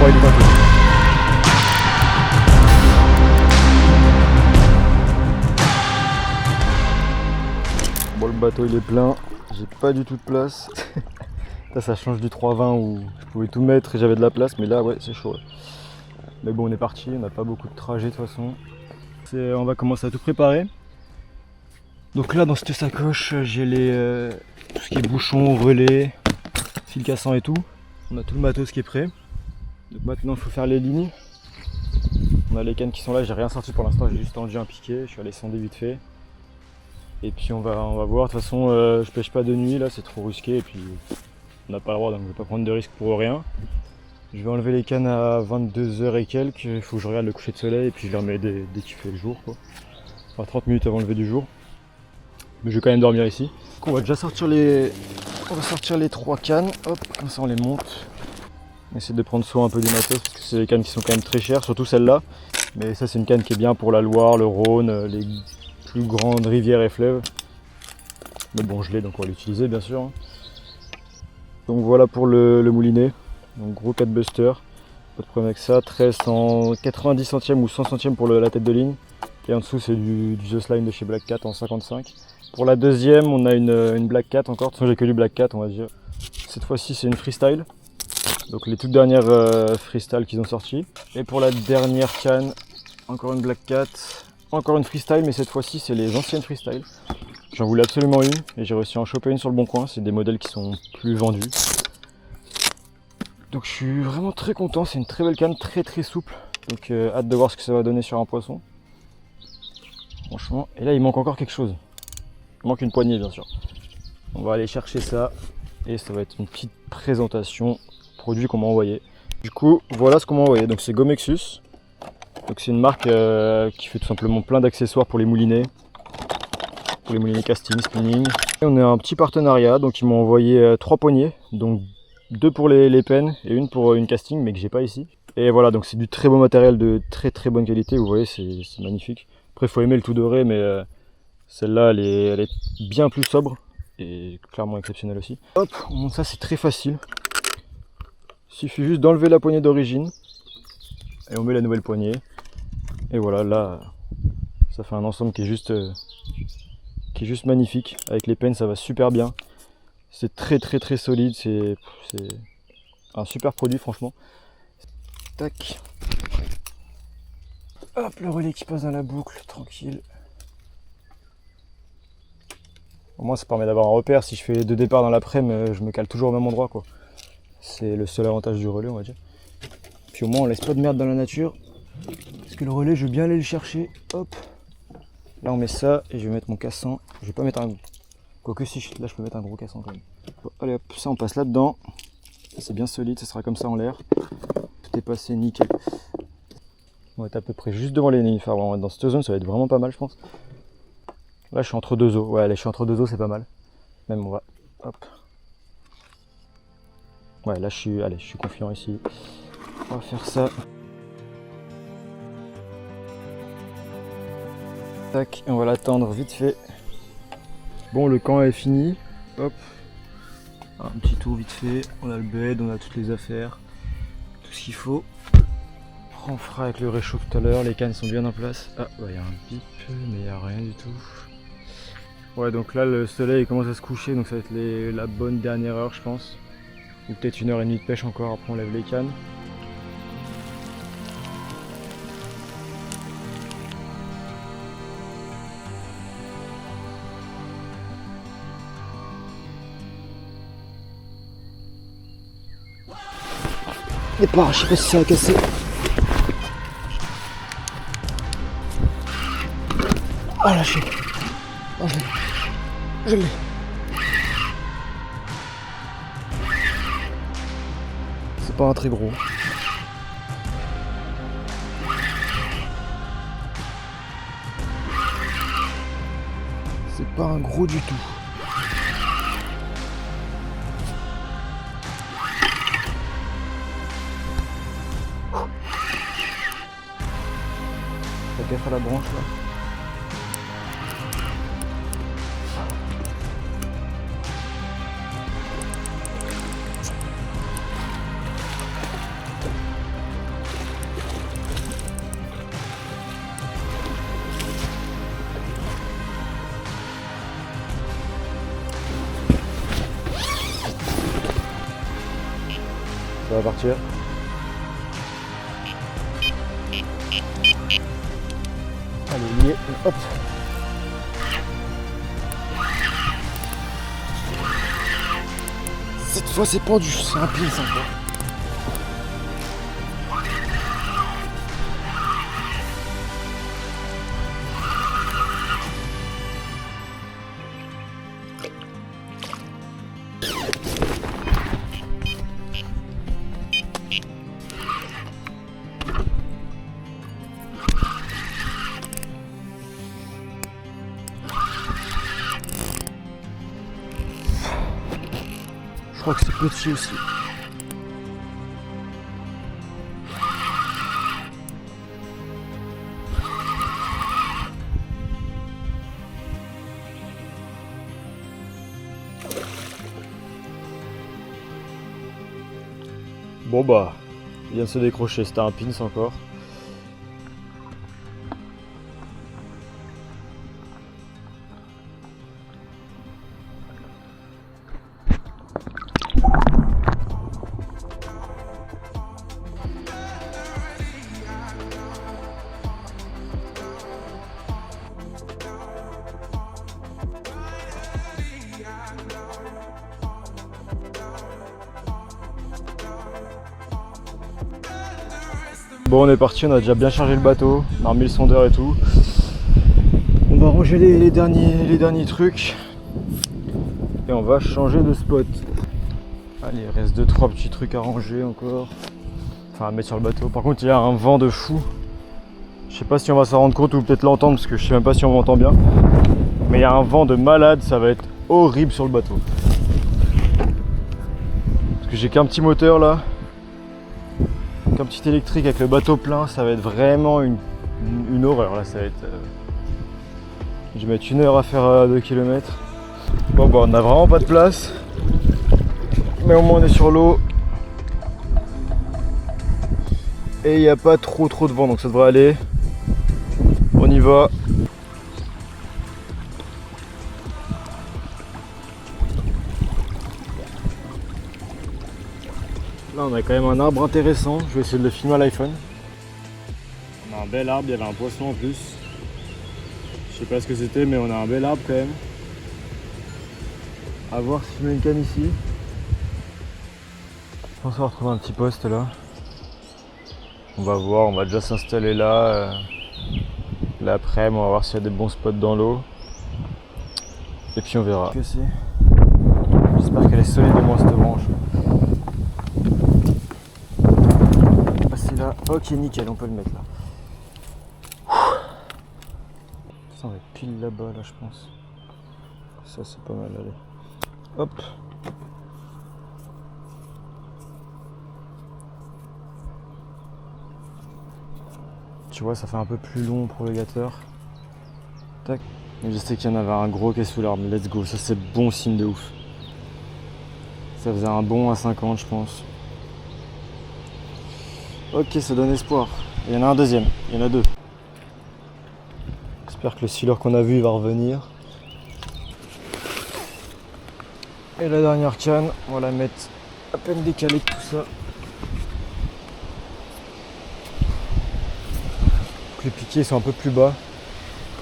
il est tantôt. Bon, le bateau il est plein, j'ai pas du tout de place. Là ça change du 320 où je pouvais tout mettre et j'avais de la place, mais là ouais c'est chaud. Là. Mais bon on est parti, on n'a pas beaucoup de trajet de toute façon. On va commencer à tout préparer. Donc là dans cette sacoche j'ai tout ce qui est bouchon, relais, fil cassant et tout. On a tout le matos qui est prêt. Donc maintenant il faut faire les lignes. On a les cannes qui sont là, j'ai rien sorti pour l'instant, j'ai juste tendu un piquet, je suis allé sonder vite fait. Et puis on va voir, de toute façon je pêche pas de nuit là, c'est trop risqué et puis on n'a pas le droit donc je vais pas prendre de risque pour rien. Je vais enlever les cannes à 22h et quelques, il faut que je regarde le coucher de soleil et puis je les remets dès qu'il fait le jour quoi. Enfin 30 minutes avant le lever du jour. Mais je vais quand même dormir ici. Donc on va déjà sortir les 3 cannes, hop, comme ça on les monte. On essaie de prendre soin un peu du matos parce que c'est des cannes qui sont quand même très chères, surtout celle-là. Mais ça c'est une canne qui est bien pour la Loire, le Rhône, les plus grandes rivières et fleuves. Mais bon je l'ai donc on va l'utiliser bien sûr. Donc voilà pour le moulinet. Donc gros 4 buster, pas de problème avec ça. 13 en 90 centièmes ou 100 centièmes pour la tête de ligne. Et en dessous c'est du The Slime de chez Black Cat en 55. Pour la deuxième on a une Black Cat encore, de toute façon j'ai que du Black Cat on va dire. Cette fois-ci c'est une freestyle. Donc les toutes dernières freestyle qu'ils ont sorties. Et pour la dernière canne, encore une Black Cat. Encore une freestyle, mais cette fois-ci c'est les anciennes freestyle. J'en voulais absolument une et j'ai réussi à en choper une sur le bon coin. C'est des modèles qui sont plus vendus. Donc je suis vraiment très content, c'est une très belle canne, très souple. Donc hâte de voir ce que ça va donner sur un poisson. Franchement, et là il manque encore quelque chose. Il manque une poignée bien sûr. On va aller chercher ça et ça va être une petite présentation produit qu'on m'a envoyé. Du coup voilà ce qu'on m'a envoyé, donc c'est Gomexus. Donc c'est une marque qui fait tout simplement plein d'accessoires pour les moulinets casting, spinning. Et on a un petit partenariat, donc ils m'ont envoyé 3 poignées, donc 2 pour les pennes et une pour une casting, mais que j'ai pas ici. Et voilà, donc c'est du très beau matériel de très bonne qualité, vous voyez, c'est magnifique. Après il faut aimer le tout doré, mais celle-là elle est bien plus sobre et clairement exceptionnelle aussi. Hop, ça c'est très facile. Il suffit juste d'enlever la poignée d'origine et on met la nouvelle poignée. Et voilà, là, ça fait un ensemble qui est juste magnifique. Avec les pennes, ça va super bien. C'est très solide. C'est un super produit, franchement. Tac. Hop, le relais qui passe dans la boucle, tranquille. Au moins, ça permet d'avoir un repère. Si je fais 2 départs dans l'après-midi, je me cale toujours au même endroit, quoi. C'est le seul avantage du relais, on va dire. Puis au moins, on laisse pas de merde dans la nature. Parce que le relais, je vais bien aller le chercher. Hop. Là, on met ça et je vais mettre mon cassant. Je vais pas mettre un... Quoique si, là, je peux mettre un gros cassant quand même. Bon, allez hop, ça, on passe là-dedans. C'est bien solide, ça sera comme ça en l'air. Tout est passé nickel. On va être à peu près juste devant les nénuphars. Dans cette zone, ça va être vraiment pas mal, je pense. Là, je suis entre 2 eaux. Ouais, allez, je suis entre 2 eaux, c'est pas mal. Même, on va... Hop. Ouais, là, je suis confiant ici. On va faire ça. Tac, et on va l'attendre vite fait. Bon, le camp est fini. Hop. Un petit tour vite fait. On a le bed, on a toutes les affaires. Tout ce qu'il faut. On fera avec le réchaud tout à l'heure. Les cannes sont bien en place. Ah, bah, il y a un bip, mais il n'y a rien du tout. Ouais, donc là, le soleil commence à se coucher. Donc ça va être la bonne dernière heure, je pense. Ou peut-être 1h30 de pêche encore. Après, on lève les cannes. Départ, je sais pas si ça a cassé. Ah, lâché. Oh, je l'ai. C'est pas un très gros. C'est pas un gros du tout. Fais gaffe à la branche là. va partir. Allez, lié, hop. Cette fois c'est pendu, c'est un pin sympa. Je crois que c'est petit aussi. Bon bah, il vient de se décrocher, c'était un pins encore. Bon, on est parti, on a déjà bien chargé le bateau, on a remis le sondeur et tout. On va ranger les derniers trucs et on va changer de spot. Allez, il reste 2-3 petits trucs à ranger encore, enfin à mettre sur le bateau. Par contre, il y a un vent de fou. Je sais pas si on va s'en rendre compte ou peut-être l'entendre parce que je sais même pas si on m'entend bien. Mais il y a un vent de malade, ça va être horrible sur le bateau. Parce que j'ai qu'un petit moteur là. Un petit électrique avec le bateau plein, ça va être vraiment une horreur là, ça va être... Je vais mettre 1 heure à faire 2 km. Bon bah on n'a vraiment pas de place. Mais au moins on est sur l'eau. Et il n'y a pas trop de vent donc ça devrait aller. On y va. Là on a quand même un arbre intéressant, je vais essayer de le filmer à l'iPhone. On a un bel arbre, il y avait un poisson en plus. Je sais pas ce que c'était mais on a un bel arbre quand même. A voir si je mets une canne ici. Je pense qu'on va retrouver un petit poste là. On va voir, on va déjà s'installer là. L'après, on va voir s'il y a des bons spots dans l'eau. Et puis on verra. J'espère qu'elle est solide au moins cette branche. Là. Ok, nickel, on peut le mettre là. Ça, on va être pile là-bas, là, je pense. Ça, c'est pas mal, allez. Hop. Tu vois, ça fait un peu plus long pour le gâteur. Tac. Et je sais qu'il y en avait un gros qui est sous l'arbre. Let's go, ça, c'est bon signe de ouf. Ça faisait un bon à 50, je pense. Ok, ça donne espoir. Il y en a un deuxième, il y en a deux. J'espère que le sealer qu'on a vu il va revenir. Et la dernière canne, on va la mettre à peine décalée de tout ça. Donc les piquets sont un peu plus bas,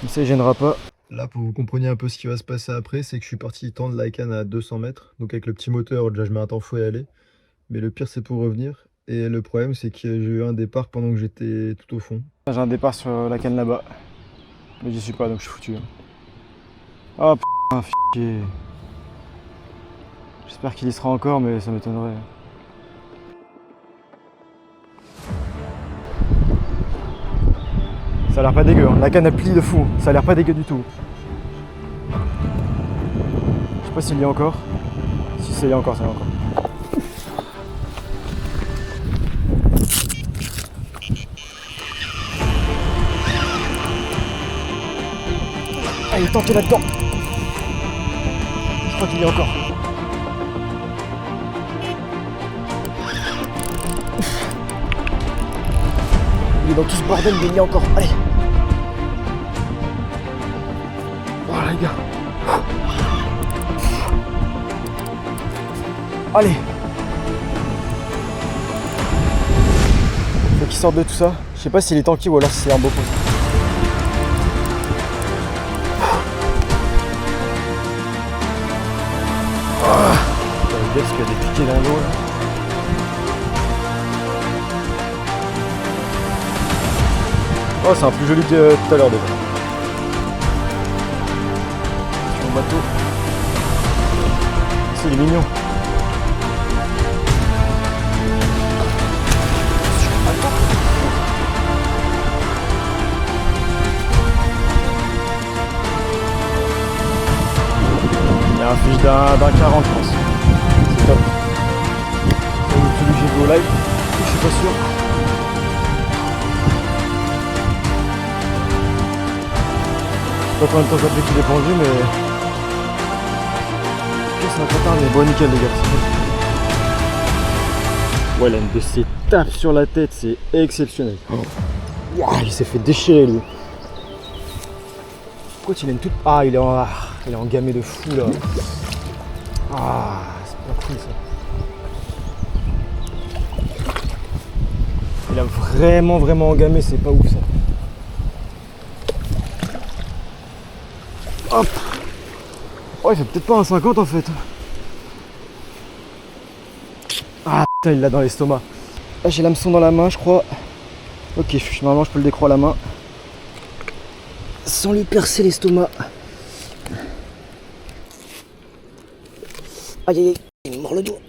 comme ça il gênera pas. Là, pour que vous compreniez un peu ce qui va se passer après, c'est que je suis parti tendre la canne à 200 mètres. Donc avec le petit moteur, déjà je mets un temps fou à y aller. Mais le pire c'est pour revenir. Et le problème c'est que j'ai eu un départ pendant que j'étais tout au fond. J'ai un départ sur la canne là-bas. Mais j'y suis pas donc je suis foutu. Oh putain, fichier. J'espère qu'il y sera encore mais ça m'étonnerait. Ça a l'air pas dégueu, hein. La canne elle plie de fou, ça a l'air pas dégueu du tout. Je sais pas s'il y a encore. Si c'est y a encore, ça y a encore. Ah, il est tanké là-dedans. Je crois qu'il y a encore. Il est dans tout ce bordel, mais il y a encore. Allez. Voilà les gars. Allez. qui sortent de tout ça. Je sais pas s'il est tanky ou alors si c'est un beau poisson. Parce qu'il y a des piquets dans l'eau là. Oh, c'est un plus joli que tout à l'heure déjà. Sur le bateau. Il est mignon. Il y a un fiche d'un 40 je pense. C'est top. C'est le plus j'ai vu au live. Je suis pas sûr. Je sais pas combien de temps ça fait qu'il est pendu mais. Ça va pas tarder, mais bon nickel les gars. Ouais, l'un de ses tapes sur la tête, c'est exceptionnel. Oh. Wow, il s'est fait déchirer lui. Pourquoi il a une toute. Ah, il est en gamé de fou là. Ah, c'est pas cool ça. Il a vraiment engamé, c'est pas ouf ça. Hop. Oh, il fait peut-être pas un 50 en fait. Ah putain, il l'a dans l'estomac. Là j'ai l'hameçon dans la main je crois. Ok, normalement je peux le décroître à la main. Sans lui percer l'estomac. Aïe aïe aïe, il me mord le doigt.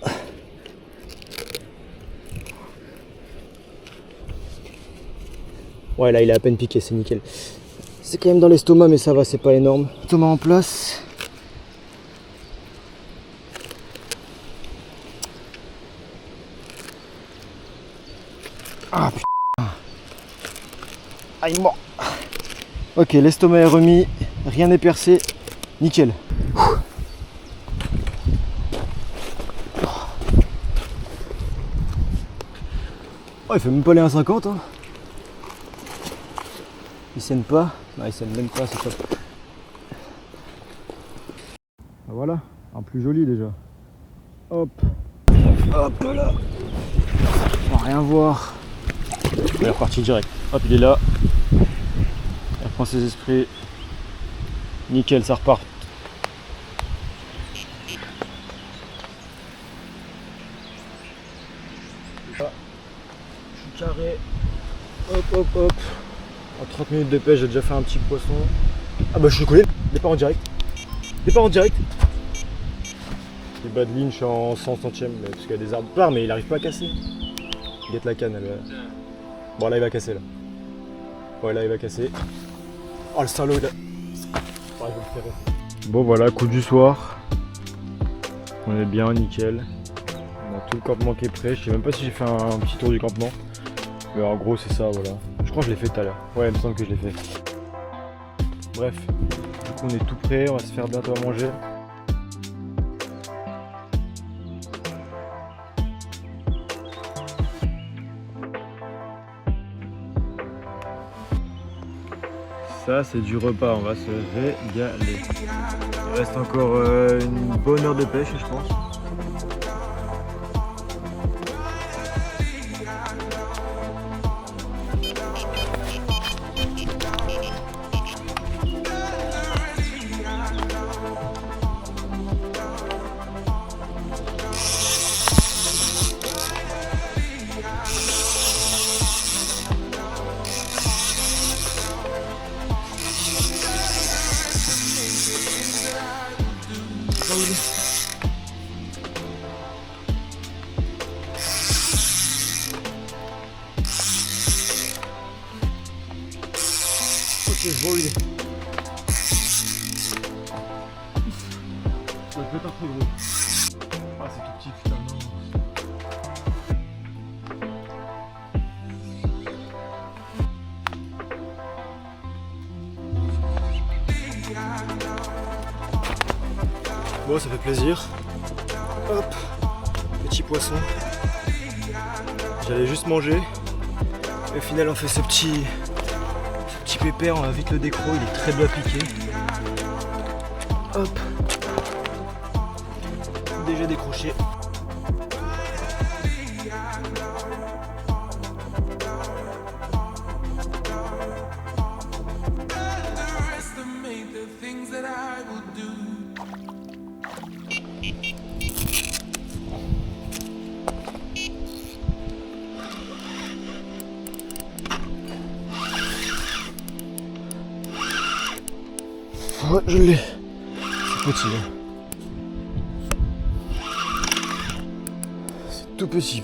Ouais là il est à peine piqué, c'est nickel. C'est quand même dans l'estomac mais ça va, c'est pas énorme. Estomac en place. Ah putain. Ah il mord. Ok, l'estomac est remis, rien n'est percé, nickel. Oh, il fait même pas les 1,50 hein. Il saigne pas. Non, il saigne même pas, c'est top. Voilà, un plus joli déjà. Hop. Hop là. On va rien voir. Il est reparti direct. Hop, il est là. Il reprend ses esprits. Nickel, ça repart. Là. Je suis carré. Hop, hop, hop. En 30 minutes de pêche, j'ai déjà fait un petit poisson. Ah bah je suis collé. Départ en direct. Départ en direct. Les bas de ligne, je suis en 100 centièmes parce qu'il y a des arbres par, mais il arrive pas à casser. Guette la canne, elle. Bon là il va casser là. Ouais là il va casser. Oh le salaud il a. Ouais, je vais le faire. Bon voilà, coup du soir. On est bien, nickel. On a tout le campement qui est prêt. Je sais même pas si j'ai fait un petit tour du campement. Mais en gros c'est ça voilà. Je crois que je l'ai fait tout à l'heure. Ouais il me semble que je l'ai fait. Bref. Du coup on est tout prêt, on va se faire bientôt à manger. Ça c'est du repas, on va se régaler. Il reste encore une bonne heure de pêche je pense. Ok, je vois où il est. Ça peut être trop gros. Ah, c'est tout petit, putain, non. Bon, ça fait plaisir. Hop, petit poisson. J'allais juste manger. Et au final, on fait ce petit pépère, on va vite le décro, il est très bien piqué. Hop. Déjà décroché. Ouais, je l'ai. C'est petit. Hein. C'est tout petit.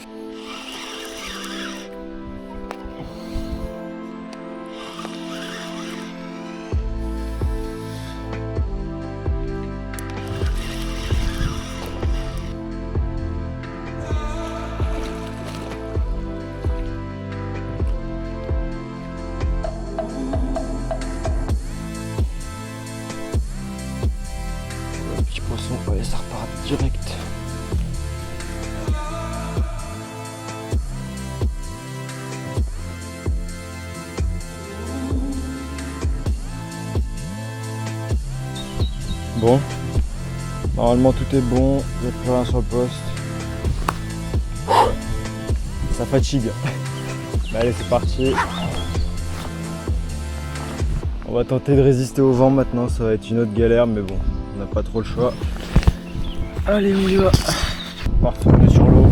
Petit poisson, allez, ça repart direct. Bon, normalement tout est bon, il n'y a plus rien sur le poste. Ça fatigue. Mais allez, c'est parti. On va tenter de résister au vent maintenant, ça va être une autre galère, mais bon, on n'a pas trop le choix. Allez, on y va. On va retourner sur l'eau.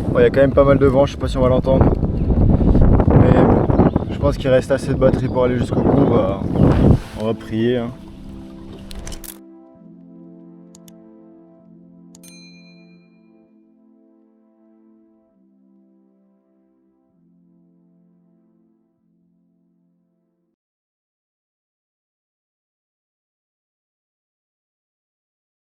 Bon, il y a quand même pas mal de vent, je sais pas si on va l'entendre. Mais bon, je pense qu'il reste assez de batterie pour aller jusqu'au bout. On va prier. Hein.